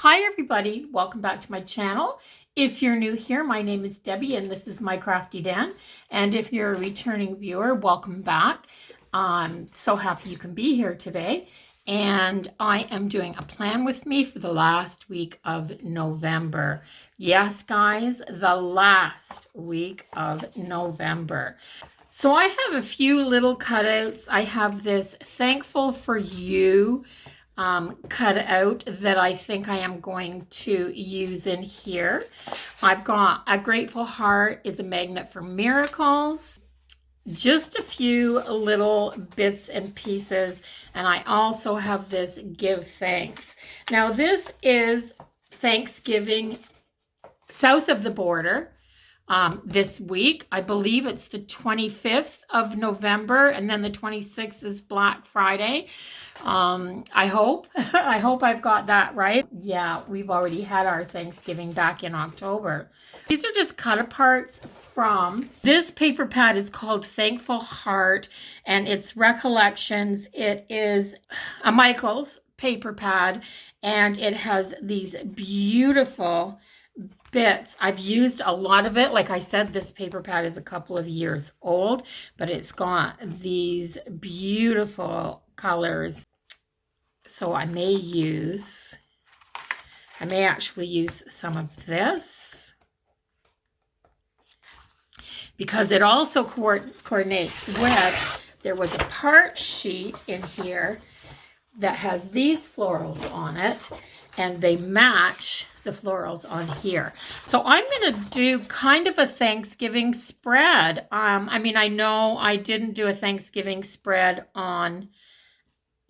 Hi everybody, welcome back to my channel. If you're new here, my name is Debbie and this is my Crafty Den. And if you're a returning viewer, welcome back. I'm so happy you can be here today. And I am doing a plan with me for the last week of November. Yes, guys, the last week of November. So I have a few little cutouts. I have this Thankful for You cut out that I think I am going to use in here. I've got a Grateful Heart is a magnet for miracles. Just a few little bits and pieces. And I also have this Give Thanks. Now this is Thanksgiving south of the border. This week. I believe it's the 25th of November, and then the 26th is Black Friday. I hope I've got that right. Yeah, we've already had our Thanksgiving back in October. These are just cut aparts from, this paper pad is called Thankful Heart, and it's Recollections. It is a Michaels paper pad, and it has these beautiful bits. I've used a lot of it. Like I said, this paper pad is a couple of years old, but it's got these beautiful colors. So I may actually use some of this because it also coordinates with, there was a part sheet in here that has these florals on it, and they match the florals on here. So I'm going to do kind of a Thanksgiving spread. I know I didn't do a Thanksgiving spread on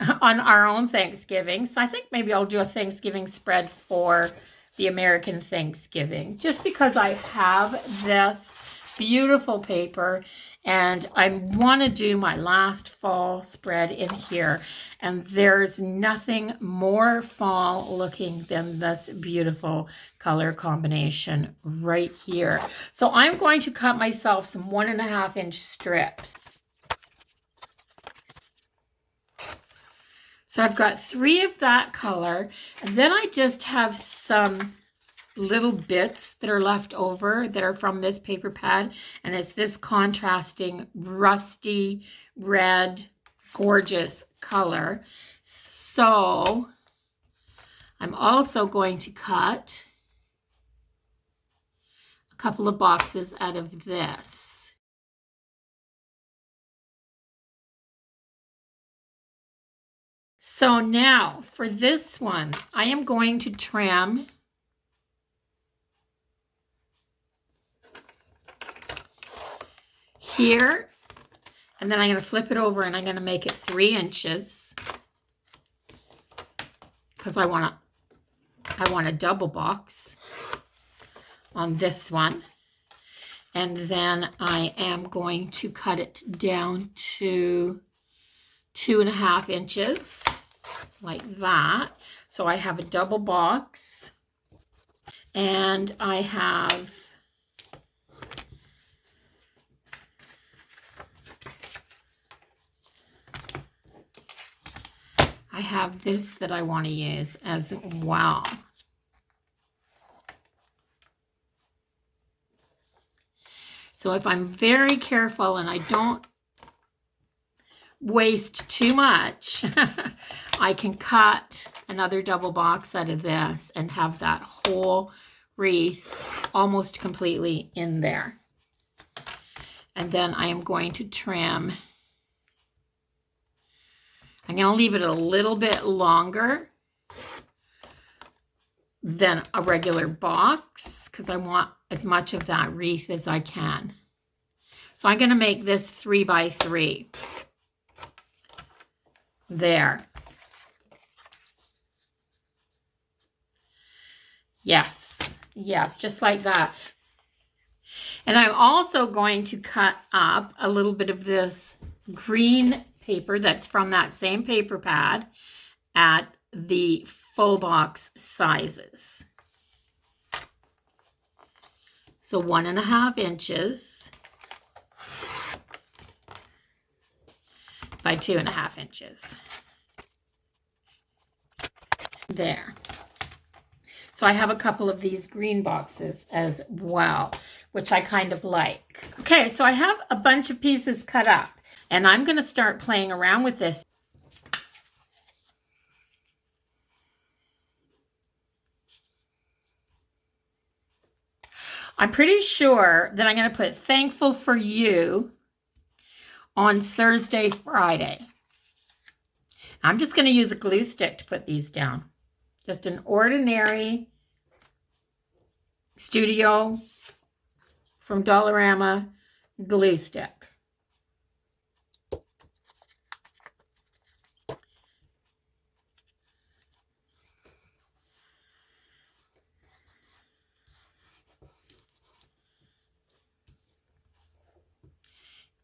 our own Thanksgiving, so I think maybe I'll do a Thanksgiving spread for the American Thanksgiving, just because I have this beautiful paper and I want to do my last fall spread in here, and there's nothing more fall looking than this beautiful color combination right here. So I'm going to cut myself some 1.5 inch strips. So I've got 3 of that color, and then I just have some little bits that are left over that are from this paper pad, and it's this contrasting rusty red gorgeous color. So I'm also going to cut a couple of boxes out of this. So now for this one, I am going to trim here, and then I'm going to flip it over and I'm going to make it 3 inches because I want a double box on this one. And then I am going to cut it down to 2.5 inches like that. So I have a double box, and I have this that I want to use as well. So if I'm very careful and I don't waste too much, I can cut another double box out of this and have that whole wreath almost completely in there. And then I am going to trim. I'm going to leave it a little bit longer than a regular box because I want as much of that wreath as I can. So I'm going to make this 3 by 3. There. Yes, just like that. And I'm also going to cut up a little bit of this green paper that's from that same paper pad at the full box sizes. So 1.5 inches by 2.5 inches. There. So I have a couple of these green boxes as well, which I kind of like. Okay, so I have a bunch of pieces cut up, and I'm going to start playing around with this. I'm pretty sure that I'm going to put Thankful for You on Thursday, Friday. I'm just going to use a glue stick to put these down. Just an ordinary Studio from Dollarama glue stick.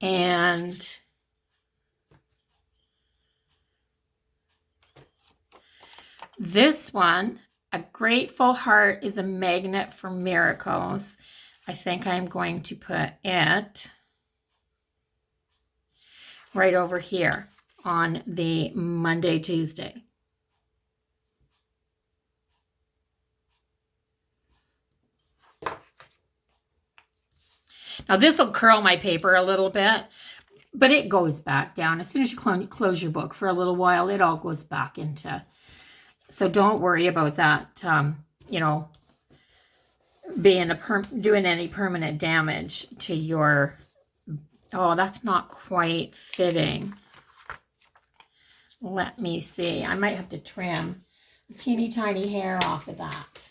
And this one, A Grateful Heart is a Magnet for Miracles. I think I'm going to put it right over here on the Monday, Tuesday. Now this will curl my paper a little bit, but it goes back down. As soon as you close your book for a little while, it all goes back into. So don't worry about that, you know, being doing any permanent damage to your. Oh, that's not quite fitting. Let me see. I might have to trim a teeny tiny hair off of that.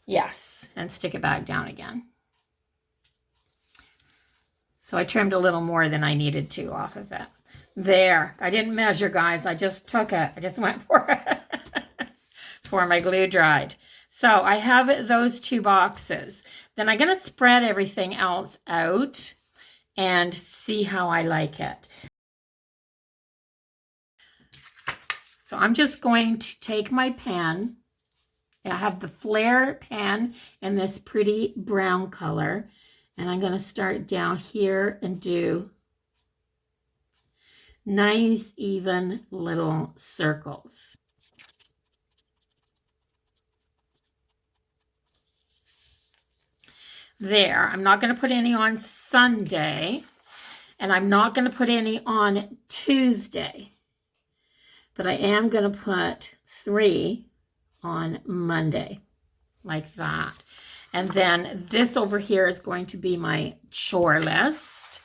Yes, and stick it back down again. So I trimmed a little more than I needed to off of it. There. I didn't measure, guys. I just took it. I just went for it before my glue dried. So I have those 2 boxes. Then I'm going to spread everything else out and see how I like it. So I'm just going to take my pen. I have the Flair pen in this pretty brown color. And I'm going to start down here and do nice, even little circles. There. I'm not going to put any on Sunday. And I'm not going to put any on Tuesday. But I am going to put 3 on Monday. Like that. And then this over here is going to be my chore list.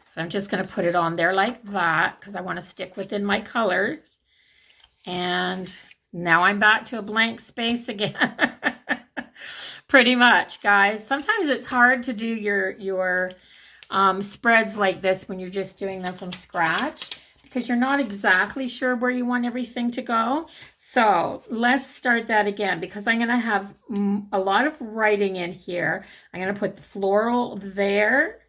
So I'm just going to put it on there like that because I want to stick within my colors. And now I'm back to a blank space again. Pretty much, guys. Sometimes it's hard to do your spreads like this when you're just doing them from scratch, because you're not exactly sure where you want everything to go. So let's start that again, because I'm going to have a lot of writing in here. I'm going to put the floral there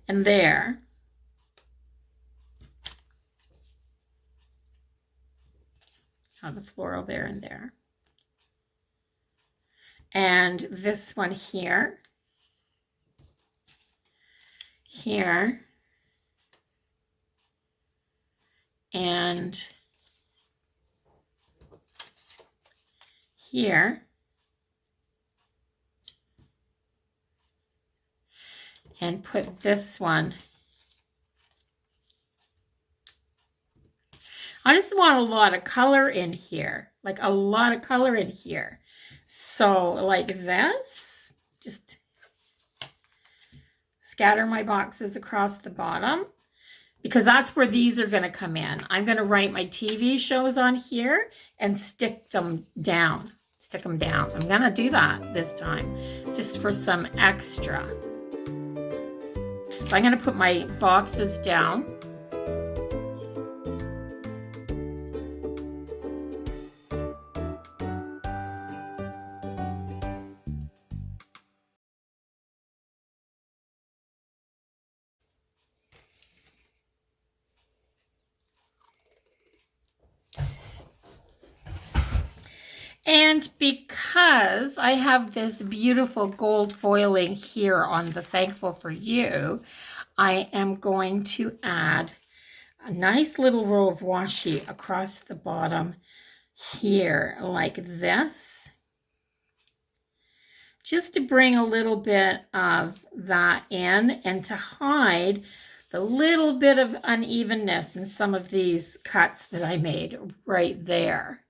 and there. Have the floral there and there. And this one here, here, and here, and put this one. I just want a lot of color in here, like a lot of color in here. So like this, just scatter my boxes across the bottom, because that's where these are going to come in. I'm going to write my TV shows on here and stick them down. Stick them down. I'm going to do that this time, just for some extra. So I'm going to put my boxes down. And because I have this beautiful gold foiling here on the Thankful for You, I am going to add a nice little row of washi across the bottom here like this, just to bring a little bit of that in and to hide the little bit of unevenness in some of these cuts that I made right there.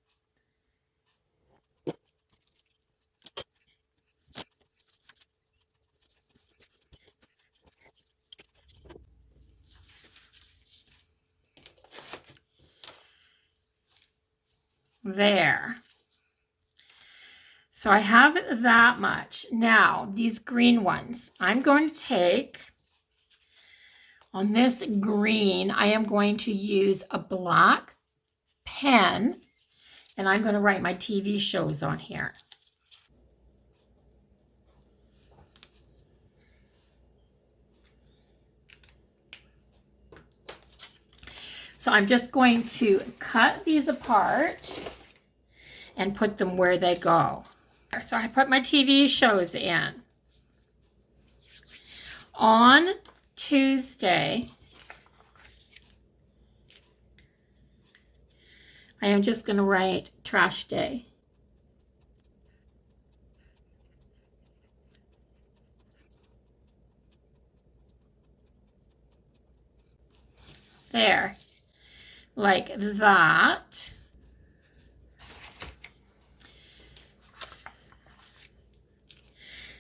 There. So I have that much. Now, these green ones, I'm going to take, on this green, I am going to use a black pen, and I'm going to write my TV shows on here. So I'm just going to cut these apart and put them where they go. So I put my TV shows in. On Tuesday, I am just going to write trash day. There, like that.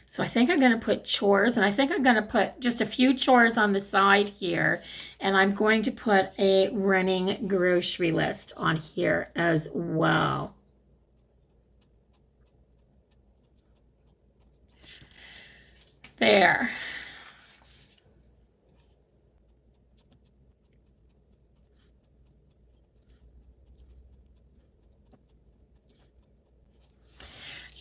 So I think I'm going to put chores, and I think I'm going to put just a few chores on the side here, and I'm going to put a running grocery list on here as well. There.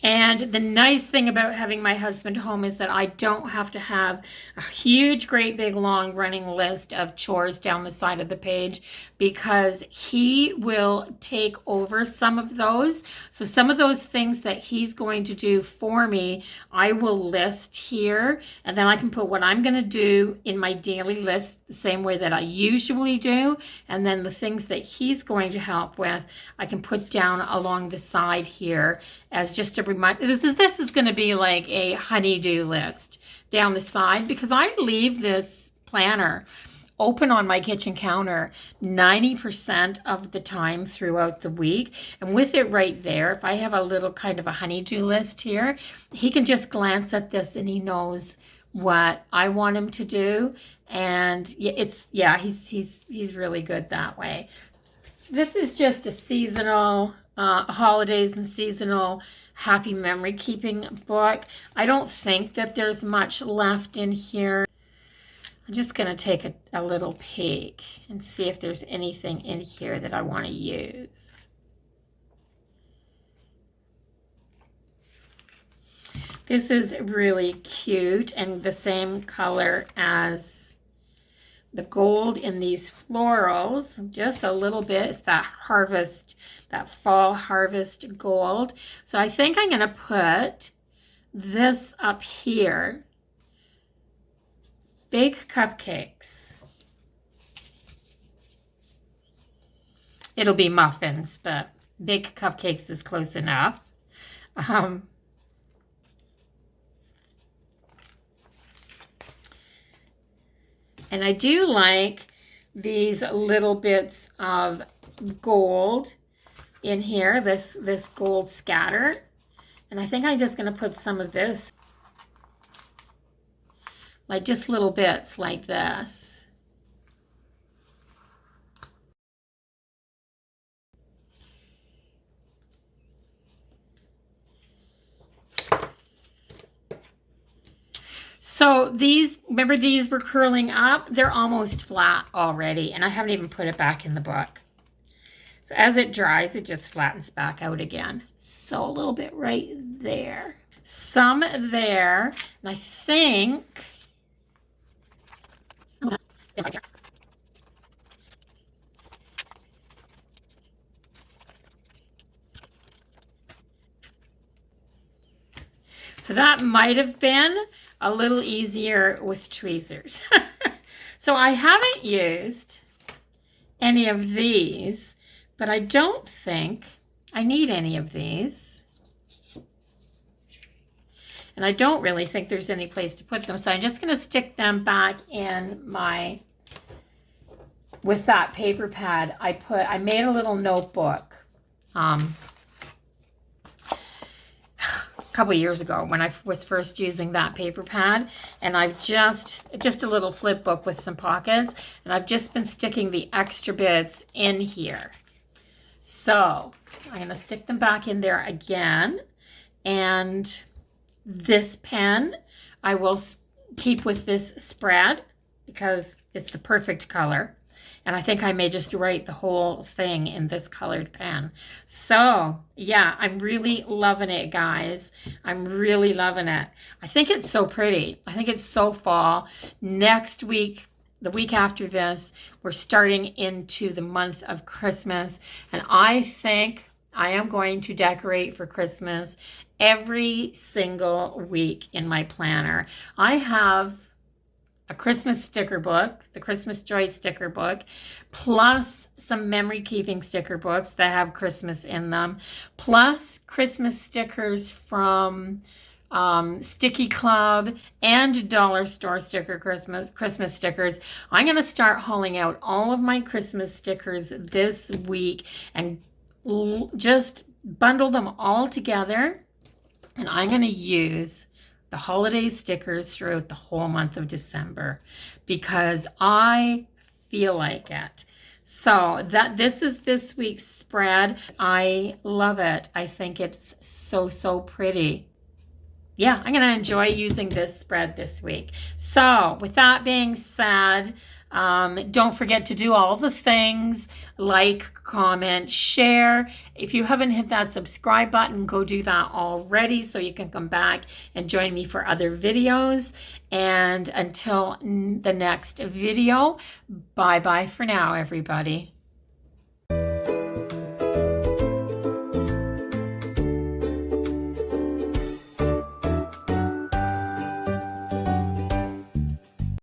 And the nice thing about having my husband home is that I don't have to have a huge, great, big, long running list of chores down the side of the page, because he will take over some of those. So some of those things that he's going to do for me, I will list here, and then I can put what I'm going to do in my daily list the same way that I usually do. And then the things that he's going to help with, I can put down along the side here as just a reminder. This is going to be like a honey-do list down the side, because I leave this planner open on my kitchen counter 90% of the time throughout the week. And with it right there, if I have a little kind of a honey-do list here, he can just glance at this and he knows what I want him to do. And he's really good that way. This is just a seasonal holidays and seasonal happy memory keeping book. I don't think that there's much left in here. I'm just going to take a little peek and see if there's anything in here that I want to use. This is really cute and the same color as the gold in these florals, just a little bit. It's that harvest, that fall harvest gold. So I think I'm going to put this up here. Big cupcakes. It'll be muffins, but big cupcakes is close enough. And I do like these little bits of gold in here, this gold scatter. And I think I'm just going to put some of this, like just little bits like this. So these, remember these were curling up? They're almost flat already, and I haven't even put it back in the book. So as it dries, it just flattens back out again. So a little bit right there. Some there, and I think... So that might have been a little easier with tweezers. So I haven't used any of these, but I don't think I need any of these. And I don't really think there's any place to put them. So I'm just going to stick them back in my, with that paper pad, I made a little notebook a couple years ago when I was first using that paper pad, and I've just a little flip book with some pockets, and I've just been sticking the extra bits in here. So I'm going to stick them back in there again, and this pen I will keep with this spread because it's the perfect color. And I think I may just write the whole thing in this colored pen. So yeah, I'm really loving it, guys. I'm really loving it. I think it's so pretty. I think it's so fall. Next week, the week after this, we're starting into the month of Christmas. And I think I am going to decorate for Christmas every single week in my planner. I have a Christmas sticker book, the Christmas Joy sticker book, plus some memory keeping sticker books that have Christmas in them, plus Christmas stickers from Sticky Club and Dollar Store sticker Christmas stickers. I'm going to start hauling out all of my Christmas stickers this week and just bundle them all together. And I'm going to use the holiday stickers throughout the whole month of December because I feel like it. So this is this week's spread. I love it. I think it's so pretty. Yeah, I'm going to enjoy using this spread this week. So with that being said, don't forget to do all the things, like, comment, share. If you haven't hit that subscribe button, go do that already so you can come back and join me for other videos. And until the next video, bye-bye for now, everybody.